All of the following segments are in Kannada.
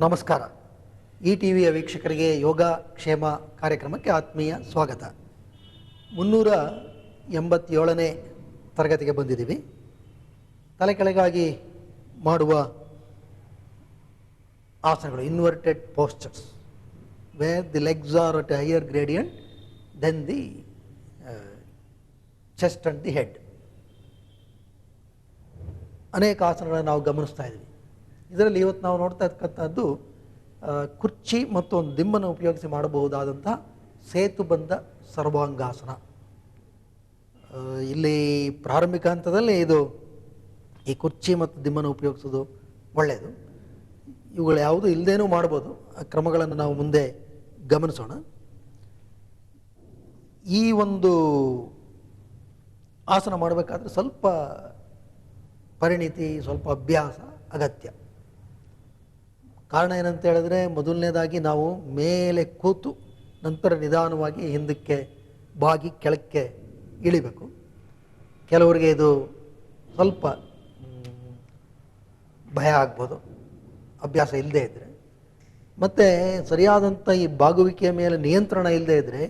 ನಮಸ್ಕಾರ. ಈ ಟಿವಿಯ ವೀಕ್ಷಕರಿಗೆ ಯೋಗ ಕ್ಷೇಮ ಕಾರ್ಯಕ್ರಮಕ್ಕೆ ಆತ್ಮೀಯ ಸ್ವಾಗತ. 387ನೇ ತರಗತಿಗೆ ಬಂದಿದ್ದೀವಿ. ತಲೆ ಕೆಳಗಾಗಿ ಮಾಡುವ ಆಸನಗಳು, inverted postures, where the legs are at higher gradient then the chest and the head. ಅನೇಕ ಆಸನಗಳನ್ನು ನಾವು ಗಮನಿಸ್ತಾ ಇದ್ದೀವಿ. ಇದರಲ್ಲಿ ಇವತ್ತು ನಾವು ನೋಡ್ತಾ ಇರ್ತಕ್ಕಂಥದ್ದು ಕುರ್ಚಿ ಮತ್ತು ಒಂದು ದಿಂಬನ್ನು ಉಪಯೋಗಿಸಿ ಮಾಡಬಹುದಾದಂಥ ಸೇತುಬಂಧ ಸರ್ವಾಂಗಾಸನ. ಇಲ್ಲಿ ಪ್ರಾರಂಭಿಕ ಹಂತದಲ್ಲಿ ಈ ಕುರ್ಚಿ ಮತ್ತು ದಿಂಬನ್ನು ಉಪಯೋಗಿಸೋದು ಒಳ್ಳೆಯದು. ಇವುಗಳು ಯಾವುದು ಇಲ್ಲದೇನೂ ಮಾಡ್ಬೋದು. ಆ ಕ್ರಮಗಳನ್ನು ನಾವು ಮುಂದೆ ಗಮನಿಸೋಣ. ಈ ಒಂದು ಆಸನ ಮಾಡಬೇಕಾದ್ರೆ ಸ್ವಲ್ಪ ಪರಿಣಿತಿ, ಸ್ವಲ್ಪ ಅಭ್ಯಾಸ ಅಗತ್ಯ. ಕಾರಣ ಏನಂತ ಹೇಳಿದ್ರೆ, ಮೊದಲನೇದಾಗಿ ನಾವು ಮೇಲೆ ಕೂತು ನಂತರ ನಿಧಾನವಾಗಿ ಹಿಂದಕ್ಕೆ ಬಾಗಿ ಕೆಳಕ್ಕೆ ಇಳಿಬೇಕು. ಕೆಲವರಿಗೆ ಇದು ಸ್ವಲ್ಪ ಭಯ ಆಗ್ಬೋದು ಅಭ್ಯಾಸ ಇಲ್ಲದೇ ಇದ್ದರೆ. ಮತ್ತು ಸರಿಯಾದಂಥ ಈ ಬಾಗುವಿಕೆಯ ಮೇಲೆ ನಿಯಂತ್ರಣ ಇಲ್ಲದೇ ಇದ್ದರೆ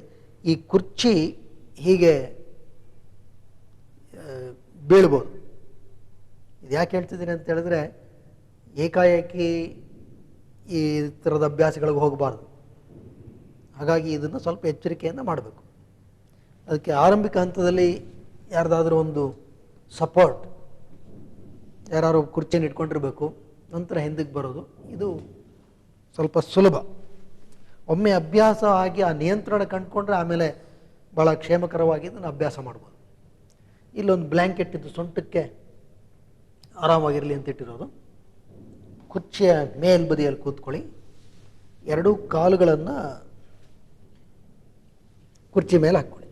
ಈ ಕುರ್ಚಿ ಹೀಗೆ ಬೀಳ್ಬೋದು. ಇದು ಯಾಕೆ ಹೇಳ್ತಿದ್ದೀನಿ ಅಂತ ಹೇಳಿದ್ರೆ, ಏಕಾಏಕಿ ಈ ಥರದ ಅಭ್ಯಾಸಗಳಿಗೆ ಹೋಗಬಾರ್ದು. ಹಾಗಾಗಿ ಇದನ್ನು ಸ್ವಲ್ಪ ಎಚ್ಚರಿಕೆಯಿಂದ ಮಾಡಬೇಕು. ಅದಕ್ಕೆ ಆರಂಭಿಕ ಹಂತದಲ್ಲಿ ಯಾರ್ದಾದ್ರೂ ಒಂದು ಸಪೋರ್ಟ್, ಯಾರು ಕುರ್ಚಿಯನ್ನು ಇಟ್ಕೊಂಡಿರಬೇಕು. ನಂತರ ಹಿಂದಕ್ಕೆ ಬರೋದು ಇದು ಸ್ವಲ್ಪ ಸುಲಭ. ಒಮ್ಮೆ ಅಭ್ಯಾಸ ಆಗಿ ಆ ನಿಯಂತ್ರಣ ಕಂಡುಕೊಂಡ್ರೆ ಆಮೇಲೆ ಭಾಳ ಕ್ಷೇಮಕರವಾಗಿ ಇದನ್ನು ಅಭ್ಯಾಸ ಮಾಡ್ಬೋದು. ಇಲ್ಲೊಂದು ಬ್ಲ್ಯಾಂಕೆಟ್ ಇದ್ದು ಸೊಂಟಕ್ಕೆ ಆರಾಮಾಗಿರಲಿ ಅಂತ ಇಟ್ಟಿರೋದು. ಕುರ್ಚಿಯ ಮೇಲ್ಬದಿಯಲ್ಲಿ ಕೂತ್ಕೊಳ್ಳಿ. ಎರಡೂ ಕಾಲುಗಳನ್ನು ಕುರ್ಚಿ ಮೇಲೆ ಹಾಕ್ಕೊಳ್ಳಿ.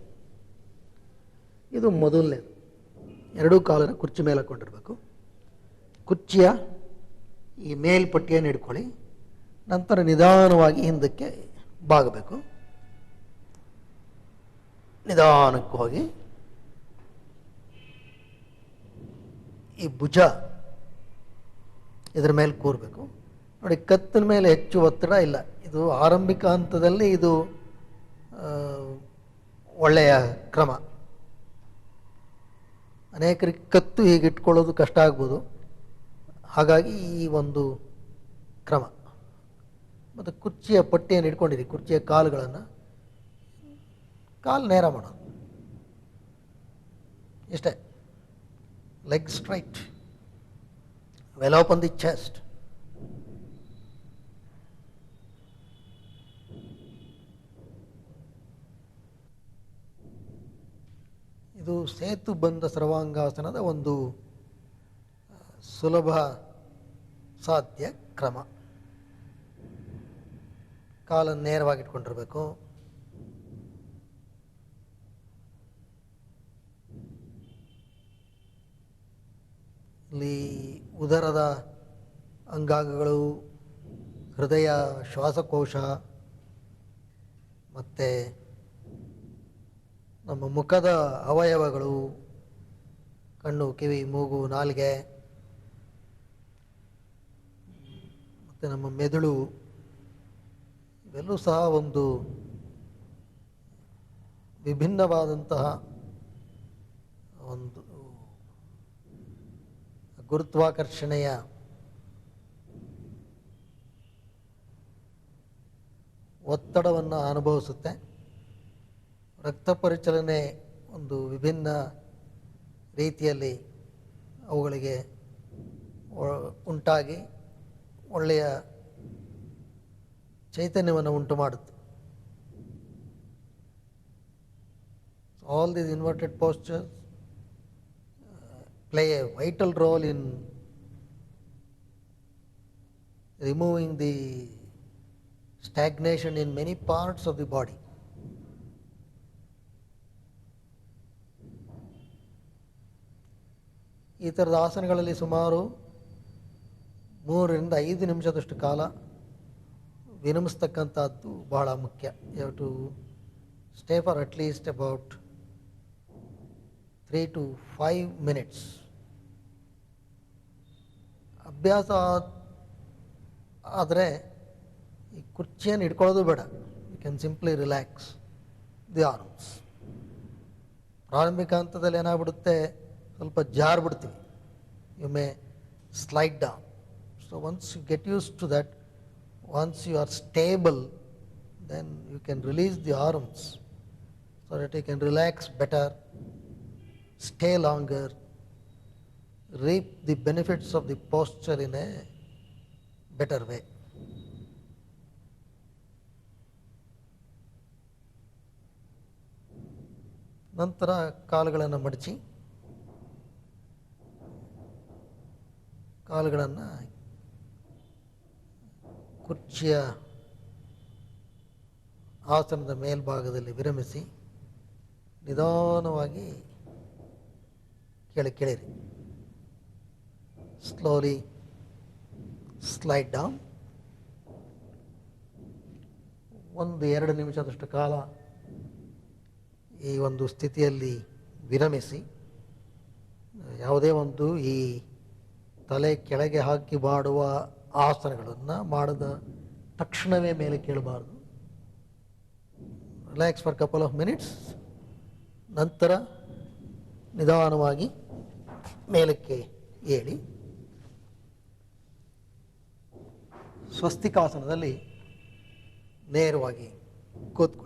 ಇದು ಮೊದಲನೇದು. ಎರಡೂ ಕಾಲನ್ನು ಕುರ್ಚಿ ಮೇಲೆ ಹಾಕ್ಕೊಂಡಿರ್ಬೇಕು. ಕುರ್ಚಿಯ ಈ ಮೇಲ್ಪಟ್ಟಿಯನ್ನು ಹಿಡ್ಕೊಳ್ಳಿ. ನಂತರ ನಿಧಾನವಾಗಿ ಹಿಂದಕ್ಕೆ ಬಾಗಬೇಕು. ನಿಧಾನಕ್ಕೆ ಹೋಗಿ ಈ ಭುಜ ಇದರ ಮೇಲೆ ಕೂರಬೇಕು. ನೋಡಿ, ಕತ್ತಿನ ಮೇಲೆ ಹೆಚ್ಚು ಒತ್ತಡ ಇಲ್ಲ. ಇದು ಆರಂಭಿಕ ಹಂತದಲ್ಲಿ ಇದು ಒಳ್ಳೆಯ ಕ್ರಮ. ಅನೇಕರಿಗೆ ಕತ್ತು ಹೀಗೆ ಇಟ್ಕೊಳ್ಳೋದು ಕಷ್ಟ ಆಗ್ಬೋದು. ಹಾಗಾಗಿ ಈ ಒಂದು ಕ್ರಮ. ಮತ್ತು ಕುರ್ಚಿಯ ಪಟ್ಟಿಯನ್ನು ಇಟ್ಕೊಂಡಿರಿ. ಕುರ್ಚಿಯ ಕಾಲುಗಳನ್ನು ನೇರ ಮಾಡೋದು ಇಷ್ಟೇ. Leg straight, well open the chest. ಇದು ಸೇತುಬಂಧ ಸರ್ವಾಂಗಾಸನದ ಒಂದು ಸುಲಭ ಸಾಧ್ಯ ಕ್ರಮ. ಕಾಲನ್ನು ನೇರವಾಗಿ ಇಟ್ಕೊಂಡಿರಬೇಕು. ಇಲ್ಲಿ ಉದರದ ಅಂಗಾಂಗಗಳು, ಹೃದಯ, ಶ್ವಾಸಕೋಶ ಮತ್ತು ನಮ್ಮ ಮುಖದ ಅವಯವಗಳು, ಕಣ್ಣು, ಕಿವಿ, ಮೂಗು, ನಾಲಿಗೆ ಮತ್ತು ನಮ್ಮ ಮೆದುಳು ಇವೆಲ್ಲೂ ಸಹ ಒಂದು ವಿಭಿನ್ನವಾದಂತಹ ಒಂದು ಗುರುತ್ವಾಕರ್ಷಣೆಯ ಒತ್ತಡವನ್ನು ಅನುಭವಿಸುತ್ತೆ. ರಕ್ತ ಪರಿಚಲನೆ ಒಂದು ವಿಭಿನ್ನ ರೀತಿಯಲ್ಲಿ ಅವುಗಳಿಗೆ ಉಂಟಾಗಿ ಒಳ್ಳೆಯ ಚೈತನ್ಯವನ್ನು ಉಂಟು ಮಾಡುತ್ತೆ. All these inverted postures play a vital role in removing the stagnation in many parts of the body. ಈ ಥರದ ಆಸನಗಳಲ್ಲಿ ಸುಮಾರು 3 ರಿಂದ 5 ನಿಮಿಷದಷ್ಟು ಕಾಲ ವಿರಮಿಸ್ತಕ್ಕಂಥದ್ದು ಬಹಳ ಮುಖ್ಯ. You have to stay for at least about 3 to 5 minutes. ಅಭ್ಯಾಸ ಆದರೆ ಈ ಕುರ್ಚಿಯನ್ನು ಇಟ್ಕೊಳ್ಳೋದು ಬೇಡ. You can simply relax the arms. ಪ್ರಾರಂಭಿಕ ಹಂತದಲ್ಲಿ ಏನಾಗ್ಬಿಡುತ್ತೆ, ಸ್ವಲ್ಪ ಜಾರ್ಬಿಡ್ತೀವಿ. You may slide down. So once you get use to that, once you are stable, then you can release the arms so that you can relax better, stay longer, reap the benefits of the posture in a better way. ನಂತರ ಕಾಲುಗಳನ್ನು ಮಡಚಿ ಕಾಲುಗಳನ್ನು ಕುರ್ಚಿಯ ಆಸನದ ಮೇಲ್ಭಾಗದಲ್ಲಿ ವಿರಮಿಸಿ ನಿಧಾನವಾಗಿ ಕೆಳಗಿಳಿರಿ. Slowly slide down. 1-2 ನಿಮಿಷದಷ್ಟು ಕಾಲ ಈ ಒಂದು ಸ್ಥಿತಿಯಲ್ಲಿ ವಿರಮಿಸಿ, ಯಾವುದೇ ಒಂದು ಈ ತಲೆ ಕೆಳಗೆ ಹಾಕಿ ಮಾಡುವ ಆಸನಗಳನ್ನು ಮಾಡಿದ ತಕ್ಷಣವೇ ಮೇಲೆ ಕೇಳಬಾರ್ದು. Relax for couple of minutes. ನಂತರ ನಿಧಾನವಾಗಿ ಮೇಲಕ್ಕೆ ಏಳಿ ಸ್ವಸ್ತಿಕಾಸನದಲ್ಲಿ ನೇರವಾಗಿ ಕೂತ್ಕೊಳ್ಳಿ.